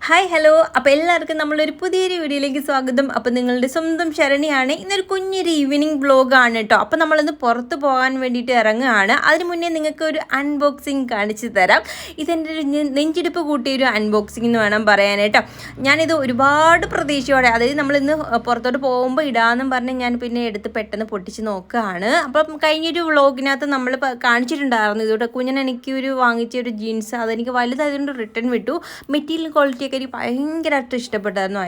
Hi hello. അപ്പോൾ എല്ലാവർക്കും നമ്മളൊരു പുതിയൊരു വീഡിയോയിലേക്ക് സ്വാഗതം. അപ്പോൾ നിങ്ങളുടെ സ്വന്തം ശരണിയാണ്. ഇന്നൊരു കുഞ്ഞൊരു ഈവനിങ് വ്ലോഗാണ് കേട്ടോ. അപ്പോൾ നമ്മളിന്ന് പുറത്ത് പോകാൻ വേണ്ടിയിട്ട് ഇറങ്ങുകയാണ്. അതിന് മുന്നേ നിങ്ങൾക്ക് ഒരു അൺബോക്സിങ് കാണിച്ചു തരാം. ഇതെൻ്റെ ഒരു നെഞ്ചിടിപ്പ് കൂട്ടിയൊരു അൺബോക്സിംഗ് എന്ന് വേണം പറയാനായിട്ടോ. ഞാനിത് ഒരുപാട് പ്രതീക്ഷയോടെ, അതായത് നമ്മളിന്ന് പുറത്തോട്ട് പോകുമ്പോൾ ഇടാമെന്നും പറഞ്ഞ് ഞാൻ പിന്നെ എടുത്ത് പെട്ടെന്ന് പൊട്ടിച്ച് നോക്കുകയാണ്. അപ്പം കഴിഞ്ഞൊരു വ്ലോഗിനകത്ത് നമ്മൾ കാണിച്ചിട്ടുണ്ടായിരുന്നു ഇതോടെ കുഞ്ഞൻ എനിക്കൊരു വാങ്ങിച്ചൊരു ജീൻസ്, അതെനിക്ക് വലുതായതുകൊണ്ട് റിട്ടേൺ വിട്ടു. മെറ്റീരിയൽ ക്വാളിറ്റിയൊക്കെ എനിക്ക് ഭയങ്കരമായിട്ട് ഇഷ്ടപ്പെട്ടായിരുന്നു.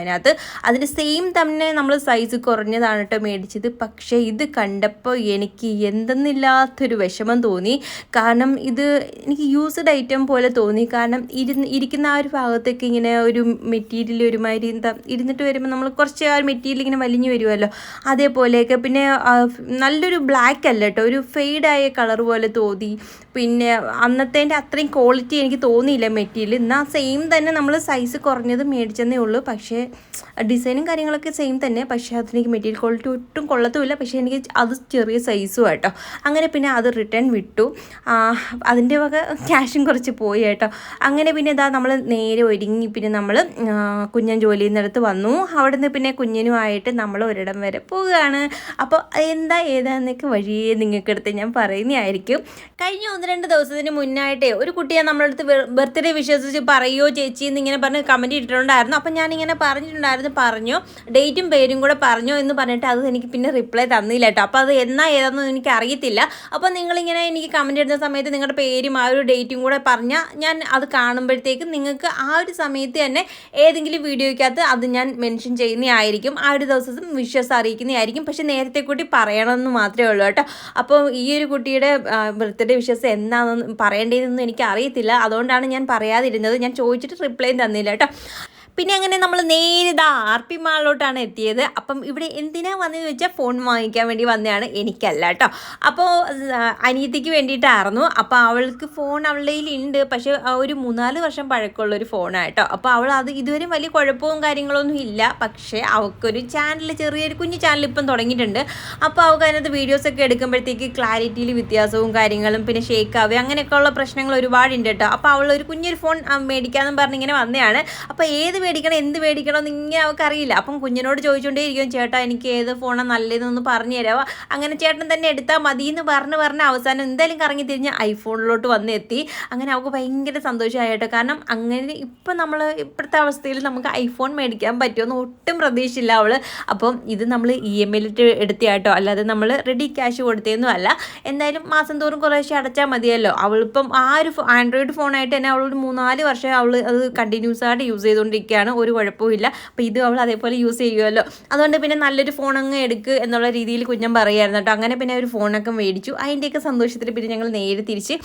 അതിൻ്റെ സെയിം തന്നെ നമ്മൾ സൈസ് കുറഞ്ഞതാണ് കേട്ടോ മേടിച്ചത്. പക്ഷേ ഇത് കണ്ടപ്പോൾ എനിക്ക് എന്തെന്നില്ലാത്തൊരു വിഷമം തോന്നി. കാരണം ഇത് എനിക്ക് യൂസ്ഡ് ഐറ്റം പോലെ തോന്നി. കാരണം ഇരിക്കുന്ന ആ ഒരു ഭാഗത്തേക്ക് ഇങ്ങനെ ഒരു മെറ്റീരിയൽ ഒരുമാതിരി ഇരുന്നിട്ട് വരുമ്പോൾ നമ്മൾ കുറച്ച് ആ ഒരു മെറ്റീരിയൽ ഇങ്ങനെ വലിഞ്ഞു വരുമല്ലോ, അതേപോലെയൊക്കെ. പിന്നെ നല്ലൊരു ബ്ലാക്ക് അല്ല കേട്ടോ, ഒരു ഫെയ്ഡായ കളർ പോലെ തോന്നി. പിന്നെ അന്നത്തേൻ്റെ അത്രയും ക്വാളിറ്റി എനിക്ക് തോന്നിയില്ല മെറ്റീരിയൽ. എന്നാൽ സെയിം തന്നെ നമ്മൾ സൈസ് കുറഞ്ഞത് മേടിച്ചെന്നേ ഉള്ളൂ. പക്ഷേ ഡിസൈനും കാര്യങ്ങളൊക്കെ സെയിം തന്നെ. പക്ഷേ അതെനിക്ക് മെറ്റീരിയൽ ക്വാളിറ്റി ഒട്ടും കൊള്ളത്തുമില്ല. പക്ഷേ എനിക്ക് അത് ചെറിയ സൈസും കേട്ടോ. അങ്ങനെ പിന്നെ അത് റിട്ടേൺ വിട്ടു. അതിൻ്റെ വക ക്യാഷും കുറച്ച് പോയി കേട്ടോ. അങ്ങനെ പിന്നെ ഇതാ നമ്മൾ നേരെ ഒരുങ്ങി പിന്നെ നമ്മൾ കുഞ്ഞൻ ജോലി ചെയ്യുന്നിടത്ത് വന്നു. അവിടെ നിന്ന് പിന്നെ കുഞ്ഞിനുമായിട്ട് നമ്മൾ ഒരിടം വരെ പോവുകയാണ്. അപ്പോൾ ഏതാന്നൊക്കെ വഴിയേ നിങ്ങൾക്കെടുത്ത് ഞാൻ പറയുന്നതായിരിക്കും. കഴിഞ്ഞ 1-2 ദിവസത്തിന് മുന്നായിട്ടേ ഒരു കുട്ടിയെ നമ്മളടുത്ത് ബർത്ത്ഡേ വിശ്വസിച്ച് പറയുമോ ചേച്ചി എന്നിങ്ങനെ പറഞ്ഞ് കമൻറ്റ് ഇട്ടിട്ടുണ്ടായിരുന്നു. അപ്പം ഞാനിങ്ങനെ പറഞ്ഞോ ഡേറ്റും പേരും കൂടെ പറഞ്ഞോ എന്ന് പറഞ്ഞിട്ട് അത് എനിക്ക് പിന്നെ റിപ്ലൈ തന്നില്ല കേട്ടോ. അപ്പോൾ അത് ഏതാണെന്ന് എനിക്ക് അറിയത്തില്ല. അപ്പോൾ നിങ്ങളിങ്ങനെ എനിക്ക് കമൻറ്റ് ഇടുന്ന സമയത്ത് നിങ്ങളുടെ പേരും ആ ഒരു ഡേറ്റും കൂടെ പറഞ്ഞാൽ ഞാൻ അത് കാണുമ്പോഴത്തേക്കും നിങ്ങൾക്ക് ആ ഒരു സമയത്ത് തന്നെ ഏതെങ്കിലും വീഡിയോയ്ക്കകത്ത് അത് ഞാൻ മെൻഷൻ ചെയ്യുന്നതായിരിക്കും. ആ ഒരു ദിവസം വിശ്വസ് അറിയിക്കുന്നതായിരിക്കും. പക്ഷേ നേരത്തെ കൂട്ടി പറയണമെന്ന് മാത്രമേ ഉള്ളൂ കേട്ടോ. അപ്പോൾ ഈ ഒരു കുട്ടിയുടെ ബർത്ത്ഡേ വിശ്വസ് എന്താണെന്ന് പറയേണ്ടതെന്നൊന്നും എനിക്ക് അറിയത്തില്ല. അതുകൊണ്ടാണ് ഞാൻ പറയാതിരുന്നത്. ഞാൻ ചോദിച്ചിട്ട് റിപ്ലൈ തന്നില്ല കേട്ടോ. പിന്നെ അങ്ങനെ നമ്മൾ നേരെ RP മാളിലോട്ടാണ് എത്തിയത്. അപ്പം ഇവിടെ എന്തിനാണ് വന്നതെന്ന് വെച്ചാൽ ഫോൺ വാങ്ങിക്കാൻ വേണ്ടി വന്നതാണ്, എനിക്കല്ല കേട്ടോ. അപ്പോൾ അനിയത്തിക്ക് വേണ്ടിയിട്ടായിരുന്നു. അപ്പോൾ അവൾക്ക് ഫോൺ അവളുടെ കയ്യിലുണ്ട്. പക്ഷേ ഒരു 3-4 വർഷം പഴക്കമുള്ളൊരു ഫോണാണ് കേട്ടോ. അപ്പോൾ അവൾ അത് ഇതുവരെ വലിയ കുഴപ്പവും കാര്യങ്ങളൊന്നും ഇല്ല. പക്ഷേ അവൾക്കൊരു ചാനൽ, ചെറിയൊരു കുഞ്ഞു ചാനൽ ഇപ്പം തുടങ്ങിയിട്ടുണ്ട്. അപ്പോൾ അവൾക്ക് അതിനകത്ത് വീഡിയോസൊക്കെ എടുക്കുമ്പോഴത്തേക്ക് ക്ലാരിറ്റിയിൽ വ്യത്യാസവും കാര്യങ്ങളും പിന്നെ ഷേക്ക് ആവുക അങ്ങനെയൊക്കെയുള്ള പ്രശ്നങ്ങൾ ഒരുപാടുണ്ട് കേട്ടോ. അപ്പോൾ അവൾ ഒരു കുഞ്ഞൊരു ഫോൺ മേടിക്കാമെന്ന് പറഞ്ഞിങ്ങനെ വന്നതാണ്. അപ്പോൾ എന്ത് മേടിക്കണം എന്നിങ്ങനെ അവൾക്ക് അറിയില്ല. അപ്പം കുഞ്ഞിനോട് ചോദിച്ചുകൊണ്ടേയിരിക്കും, ചേട്ടാ എനിക്ക് ഏത് ഫോണാണ് നല്ലതെന്നൊന്ന് പറഞ്ഞു തരാമോ. അങ്ങനെ ചേട്ടൻ തന്നെ എടുത്താൽ മതി എന്ന് പറഞ്ഞ് അവസാനം എന്തായാലും കറങ്ങി തിരിഞ്ഞ് ഐഫോണിലോട്ട് വന്നെത്തി. അങ്ങനെ അവൾക്ക് ഭയങ്കര സന്തോഷമായി കേട്ടോ. കാരണം അങ്ങനെ ഇപ്പം നമ്മൾ ഇപ്പോഴത്തെ അവസ്ഥയിൽ നമുക്ക് ഐഫോൺ മേടിക്കാൻ പറ്റുമെന്ന് ഒട്ടും പ്രതീക്ഷയില്ല അവൾ. അപ്പം ഇത് നമ്മൾ EMI എടുത്തിയാട്ടോ, അല്ലാതെ നമ്മൾ റെഡി ക്യാഷ് കൊടുത്തതൊന്നും അല്ല. എന്തായാലും മാസം തോറും കുറേശ്ശെ അടച്ചാൽ മതിയല്ലോ. അവളിപ്പം ആ ഒരു ആൻഡ്രോയിഡ് ഫോണായിട്ട് തന്നെ അവളൊരു 3-4 വർഷം അവൾ അത് കണ്ടിന്യൂസ് ആയിട്ട് യൂസ് ചെയ്തുകൊണ്ടിരിക്കുകയാണ്. ഒരു കുഴപ്പമില്ല. അപ്പോൾ ഇത് അവൾ അതേപോലെ യൂസ് ചെയ്യുമല്ലോ. അതുകൊണ്ട് പിന്നെ നല്ലൊരു ഫോൺ അങ്ങ് എടുക്കുക എന്നുള്ള രീതിയിൽ കുഞ്ഞൻ പറയുമായിരുന്നു കേട്ടോ. അങ്ങനെ പിന്നെ ഒരു ഫോണൊക്കെ മേടിച്ചു. അതിൻ്റെയൊക്കെ സന്തോഷത്തിൽ പിന്നെ ഞങ്ങൾ നേരെ തിരിച്ച്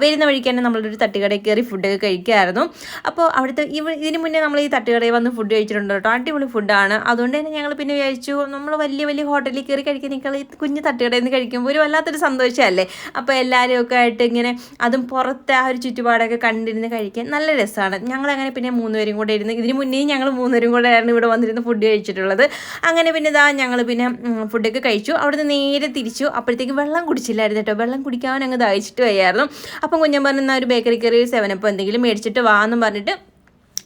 വരുന്ന വഴിക്ക് തന്നെ നമ്മളൊരു തട്ടുകടയിൽ കയറി ഫുഡൊക്കെ കഴിക്കുമായിരുന്നു. അപ്പോൾ അവിടുത്തെ ഇതിന് മുന്നേ നമ്മൾ ഈ തട്ടുകടയിൽ വന്ന് ഫുഡ് കഴിച്ചിട്ടുണ്ട് കേട്ടോ. അടിപൊളി ഫുഡാണ്. അതുകൊണ്ട് തന്നെ ഞങ്ങൾ പിന്നെ വിചാരിച്ചു നമ്മൾ വലിയ ഹോട്ടലിൽ കയറി കഴിക്കുന്നേക്കാൾ ഈ കുഞ്ഞ് തട്ടുകടയിൽ നിന്ന് കഴിക്കുമ്പോൾ ഒരു വല്ലാത്തൊരു സന്തോഷമല്ലേ. അപ്പോൾ എല്ലാവരും ഒക്കെ ആയിട്ട് ഇങ്ങനെ അതും പുറത്തെ ആ ഒരു ചുറ്റുപാടൊക്കെ കണ്ടിരുന്ന് കഴിക്കാൻ നല്ല രസമാണ്. ഞങ്ങളങ്ങനെ പിന്നെ 3 പേരും കൂടെ ഇരുന്ന്, ഇതിന് മുന്നേ ഞങ്ങൾ 3 പേരും കൂടെ ആയിരുന്നു ഇവിടെ വന്നിരുന്ന് ഫുഡ് കഴിച്ചിട്ടുള്ളത്. അങ്ങനെ പിന്നെ ഞങ്ങൾ പിന്നെ ഫുഡൊക്കെ കഴിച്ചു. അവിടുന്ന് നേരെ തിരിച്ചു. അപ്പോഴത്തേക്ക് വെള്ളം കുടിച്ചില്ലായിരുന്നു കേട്ടോ. വെള്ളം കുടിക്കാൻ അങ്ങ് ദാഹിച്ചിട്ട് വയ്യായിരുന്നു. അപ്പം കുഞ്ഞൻ പറഞ്ഞ ഒരു ബേക്കറി കയറി 7up എന്തെങ്കിലും മേടിച്ചിട്ട് വാ എന്നും പറഞ്ഞിട്ട്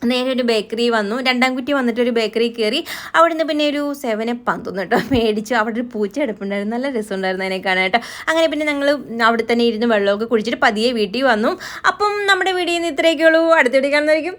നേരെ ഒരു ബേക്കറി വന്നു. 2ാം കുറ്റി വന്നിട്ട് ഒരു ബേക്കറി കയറി. അവിടുന്ന് പിന്നെ ഒരു 7up തോന്നുന്നു കേട്ടോ മേടിച്ചു. അവിടെ ഒരു പൂച്ച എടുപ്പുണ്ടായിരുന്നു, നല്ല രസമുണ്ടായിരുന്നു അതിനെ കാണാൻ കേട്ടോ. അങ്ങനെ പിന്നെ ഞങ്ങൾ അവിടെ തന്നെ ഇരുന്ന് വെള്ളമൊക്കെ കുടിച്ചിട്ട് പതിയെ വീട്ടിൽ വന്നു. അപ്പം നമ്മുടെ വീഡിയോയിൽ നിന്ന് ഇത്രയൊക്കെ ഉള്ളൂ. അടുത്ത വീഡിയോ കാണുന്നതായിരിക്കും.